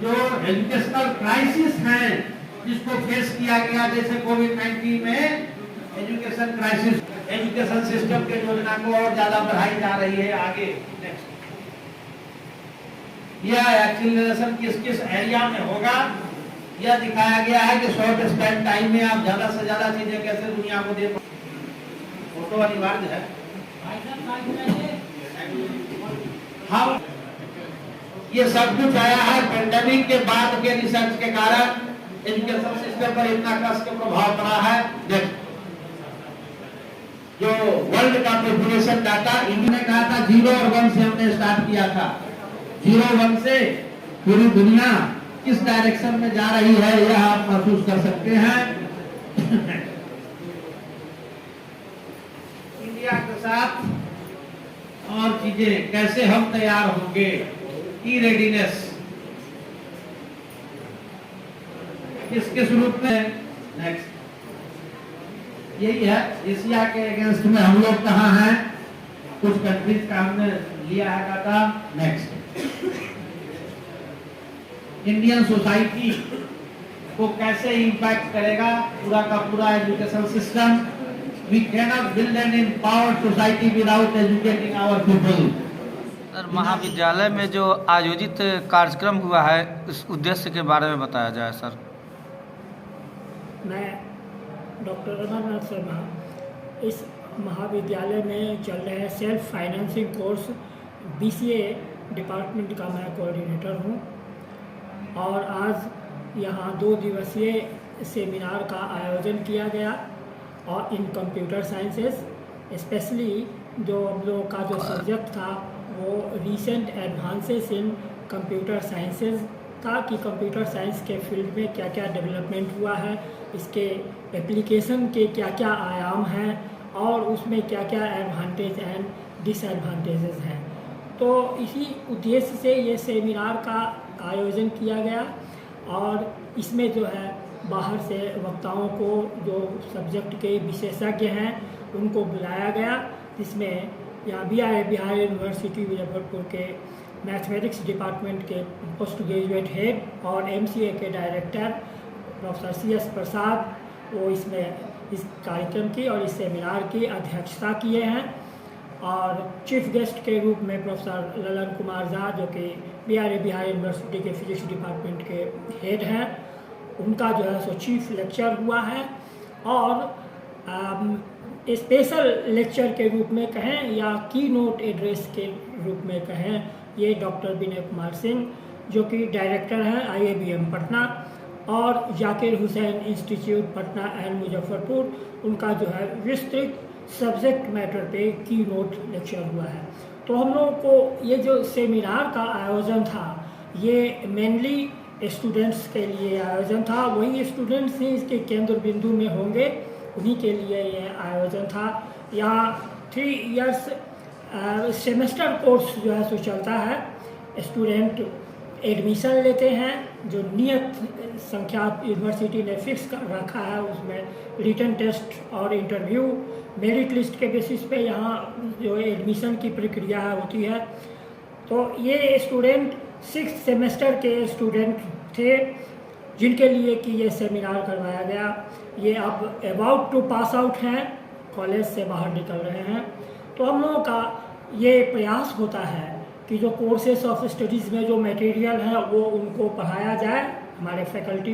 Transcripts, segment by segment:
जो educational crisis है जिसको फेस किया गया, जैसे कोविड-19 में एजुकेशन क्राइसिस, एजुकेशन सिस्टम के योजना को और ज्यादा बढ़ाई जा रही है आगे। यह एक्सीलरेशन किस किस एरिया में होगा यह दिखाया गया है कि शॉर्ट स्पैन टाइम में आप ज्यादा से ज्यादा चीजें कैसे दुनिया को दे। फोटो अनिवार्य है। हम ये सब कुछ आया है पेंडेमिक के बाद के रिसर्च के कारण एजुकेशन सिस्टम पर इतना कष्ट का प्रभाव पड़ा है। जो वर्ल्ड का पॉपुलेशन डाटा इंडिया ने कहा था 0 और 1 से हमने स्टार्ट किया था। 0-1 से पूरी दुनिया किस डायरेक्शन में जा रही है यह आप महसूस कर सकते हैं। इंडिया के साथ और चीजें कैसे हम तैयार होंगे, की रेडीनेस किस किस रूप में। नेक्स्ट यही है एशिया के अगेंस्ट में हम लोग कहाँ हैं, कुछ कंट्रीज का हमने लिया है डाटा। नेक्स्ट इंडियन सोसाइटी को कैसे इम्पैक्ट करेगा पूरा का पूरा education system. We cannot build an empowered society without educating our people. Sir, महाविद्यालय में जो आयोजित कार्यक्रम हुआ है उस उद्देश्य के बारे में बताया जाए सर। मैं डॉक्टर रमानाथ शर्मा इस महाविद्यालय में चल रहे self financing course BCA department का मैं कोऑर्डिनेटर हूँ और आज यहाँ 2 दिवसीय सेमिनार का आयोजन किया गया और इन कंप्यूटर साइंसेस स्पेशली जो हम लोगों का जो सब्जेक्ट था वो recent advances in computer sciences था कि कंप्यूटर साइंस के फील्ड में क्या क्या डेवलपमेंट हुआ है, इसके एप्लीकेशन के क्या क्या आयाम हैं और उसमें क्या क्या एडवांटेज एंड डिसएडवांटेजेस हैं। तो इसी उद्देश्य से ये सेमिनार का आयोजन किया गया और इसमें जो है बाहर से वक्ताओं को जो सब्जेक्ट के विशेषज्ञ हैं उनको बुलाया गया, जिसमें यहाँ बिहार यूनिवर्सिटी मुजफ्फरपुर के मैथमेटिक्स डिपार्टमेंट के पोस्ट ग्रेजुएट हेड और MCA के डायरेक्टर प्रोफेसर CS प्रसाद वो इसमें इस कार्यक्रम की और इस सेमिनार की अध्यक्षता किए हैं और चीफ गेस्ट के रूप में प्रोफेसर ललन कुमार झा जो कि बिहार यूनिवर्सिटी के फिजिक्स डिपार्टमेंट के हेड हैं, उनका जो है सो चीफ लेक्चर हुआ है। और स्पेशल लेक्चर के रूप में कहें या की नोट एड्रेस के रूप में कहें, ये डॉक्टर विनय कुमार सिंह जो कि डायरेक्टर हैं IIBM पटना और जाकिर हुसैन इंस्टीट्यूट पटना एंड मुजफ्फरपुर, उनका जो है विस्तृत सब्जेक्ट मैटर पे की नोट लेक्चर हुआ है। तो हम लोगों को ये जो सेमिनार का आयोजन था ये मेनली स्टूडेंट्स के लिए आयोजन था, वही स्टूडेंट्स ही इसके केंद्र बिंदु में होंगे, उन्हीं के लिए ये आयोजन था। यहाँ 3 इयर्स सेमेस्टर कोर्स जो है सो चलता है, स्टूडेंट एडमिशन लेते हैं, जो नियत संख्या यूनिवर्सिटी ने फिक्स कर रखा है उसमें रिटन टेस्ट और इंटरव्यू मेरिट लिस्ट के बेसिस पे यहाँ जो एडमिशन की प्रक्रिया होती है। तो ये स्टूडेंट 6th सेमेस्टर के स्टूडेंट थे जिनके लिए कि ये सेमिनार करवाया गया। ये अब अबाउट टू पास आउट हैं, कॉलेज से बाहर निकल रहे हैं। तो हम लोगों का ये प्रयास होता है कि जो कोर्सेस ऑफ स्टडीज़ में जो मटेरियल है वो उनको पढ़ाया जाए। हमारे फैकल्टी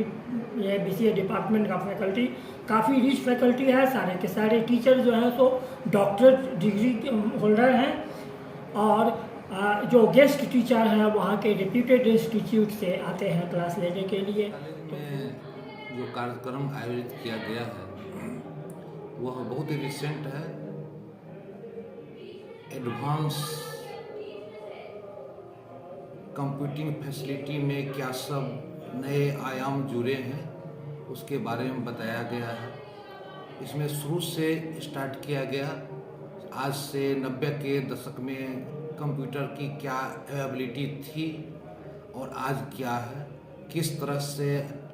ये BCA डिपार्टमेंट का फैकल्टी काफ़ी रिच फैकल्टी है, सारे के सारे टीचर जो हैं तो डॉक्टरेट डिग्री होल्डर हैं और जो गेस्ट टीचर हैं वहाँ के रेप्यूटेड इंस्टीट्यूट से आते हैं क्लास लेने के लिए। में जो कार्यक्रम आयोजित किया गया है वह बहुत ही रिसेंट है। एडवांस कंप्यूटिंग फैसिलिटी में क्या सब नए आयाम जुड़े हैं उसके बारे में बताया गया है। इसमें शुरू से स्टार्ट किया गया, आज से 90 के दशक में कंप्यूटर की क्या एबिलिटी थी और आज क्या है, किस तरह से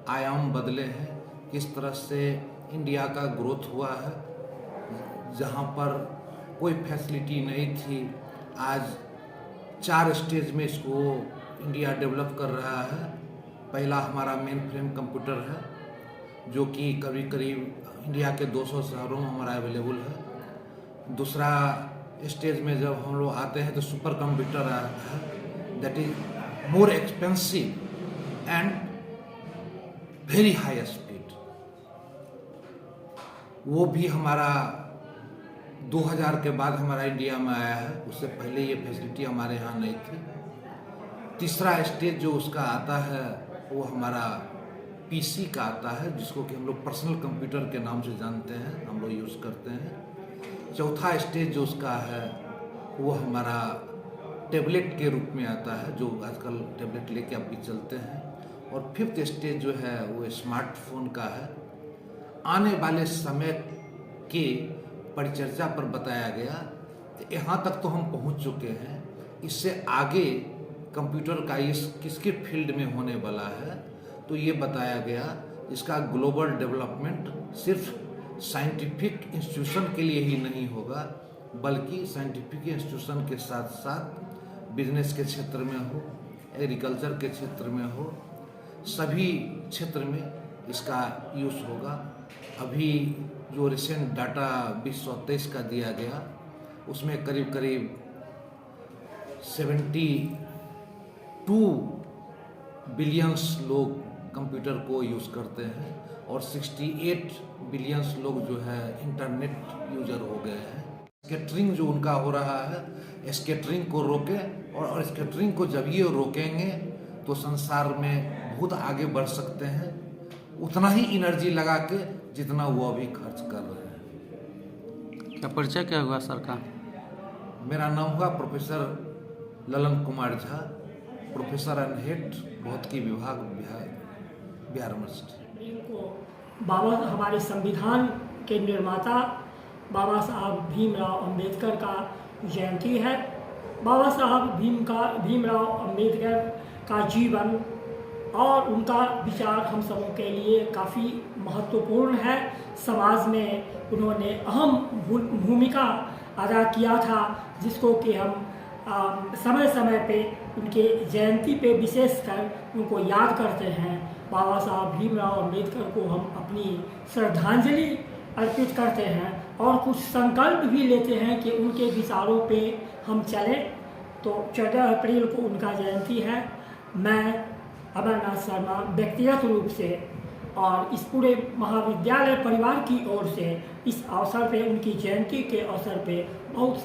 आयाम बदले हैं, किस तरह से इंडिया का ग्रोथ हुआ है। जहाँ पर कोई फैसिलिटी नहीं थी, आज 4 स्टेज में इसको इंडिया डेवलप कर रहा है पहला हमारा मेन फ्रेम कंप्यूटर है जो कि करीब करीब इंडिया के 200 शहरों में हमारा अवेलेबल है। दूसरा स्टेज में जब हम लोग आते हैं तो सुपर कंप्यूटर है, that is more expensive and very high speed. वो भी हमारा 2000 के बाद हमारा इंडिया में आया है, उससे पहले ये फैसिलिटी हमारे यहाँ नहीं थी। तीसरा स्टेज जो उसका आता है वो हमारा पीसी का आता है, जिसको कि हम लोग पर्सनल कंप्यूटर के नाम से जानते हैं, हम लोग यूज़ करते हैं। चौथा स्टेज जो उसका है वो हमारा टैबलेट के रूप में आता है, जो आजकल टैबलेट लेके आप भी चलते हैं। और फिफ्थ स्टेज जो है वो स्मार्टफोन का है। आने वाले समय के परिचर्चा पर बताया गया कि यहाँ तक तो हम पहुँच चुके हैं, इससे आगे कंप्यूटर का किसके फील्ड में होने वाला है, तो ये बताया गया इसका ग्लोबल डेवलपमेंट सिर्फ साइंटिफिक इंस्टीट्यूशन के लिए ही नहीं होगा, बल्कि साइंटिफिक इंस्टीट्यूशन के साथ साथ बिजनेस के क्षेत्र में हो, एग्रीकल्चर के क्षेत्र में हो, सभी क्षेत्र में इसका यूज़ होगा। अभी जो रिसेंट डाटा 2023 का दिया गया उसमें करीब करीब 72 बिलियंस लोग कंप्यूटर को यूज़ करते हैं और 68 बिलियंस लोग जो है इंटरनेट यूजर हो गए हैं। स्कैटरिंग जो उनका हो रहा है, स्कैटरिंग को रोकें, और स्कैटरिंग को जब ये रोकेंगे तो संसार में बहुत आगे बढ़ सकते हैं, उतना ही एनर्जी लगा के जितना वो अभी खर्च कर रहे हैं। क्या परिचय क्या हुआ सर का? मेरा नाम हुआ professor Lalan Kumar Jha, professor and head भौतिकी विभाग बिहार यूनिवर्सिटी। बाबा हमारे संविधान के निर्माता बाबा साहब भीमराव अंबेडकर का जयंती है। बाबा साहब भीमराव अंबेडकर का जीवन और उनका विचार हम सबों के लिए काफ़ी महत्वपूर्ण है। समाज में उन्होंने अहम भूमिका अदा किया था, जिसको कि हम समय समय पे उनके जयंती पे विशेषकर उनको याद करते हैं। बाबा साहब भीमराव अंबेडकर को हम अपनी श्रद्धांजलि अर्पित करते हैं और कुछ संकल्प भी लेते हैं कि उनके विचारों पे हम चलें। तो 14 अप्रैल को उनका जयंती है। मैं अमरनाथ शर्मा व्यक्तिगत रूप से और इस पूरे महाविद्यालय परिवार की ओर से इस अवसर पे, उनकी जयंती के अवसर पे बहुत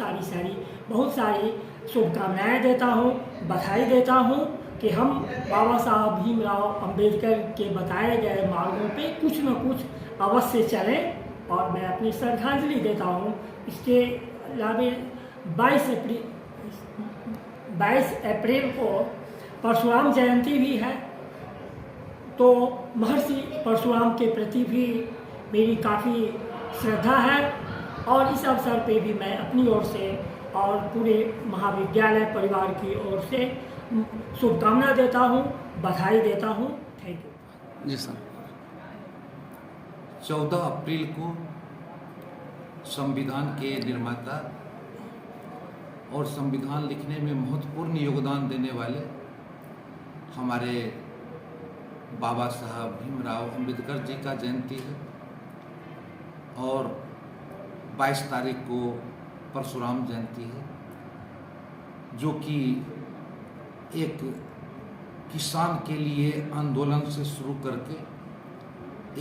सारी शुभकामनाएं देता हूँ, बधाई देता हूँ कि हम बाबा साहब भीमराव अंबेडकर के बताए गए मार्गों पे कुछ न कुछ अवश्य चलें, और मैं अपनी श्रद्धांजलि देता हूँ। इसके अलावा 22 अप्रैल को परशुराम जयंती भी है, तो महर्षि परशुराम के प्रति भी मेरी काफ़ी श्रद्धा है, और इस अवसर पे भी मैं अपनी ओर से और पूरे महाविद्यालय परिवार की ओर से शुभकामना देता हूँ, बधाई देता हूँ। Thank you. जी सर। 14 अप्रैल को संविधान के निर्माता और संविधान लिखने में महत्वपूर्ण योगदान देने वाले हमारे बाबा साहब भीमराव अंबेडकर जी का जयंती है, और 22 तारीख को परशुराम जयंती है, जो कि एक किसान के लिए आंदोलन से शुरू करके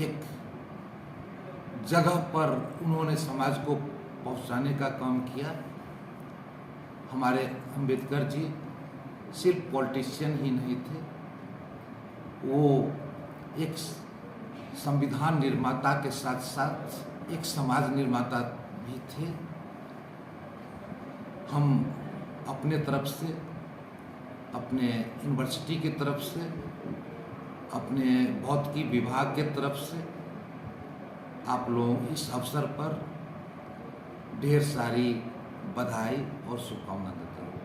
एक जगह पर उन्होंने समाज को पहुंचाने का काम किया। हमारे अंबेडकर जी सिर्फ पॉलिटिशियन ही नहीं थे, वो एक संविधान निर्माता के साथ साथ एक समाज निर्माता भी थे। हम अपने तरफ से, अपने यूनिवर्सिटी की तरफ से, अपने भौतिकी विभाग के तरफ से आप लोग इस अवसर पर ढेर सारी बधाई और शुभकामना देते हैं।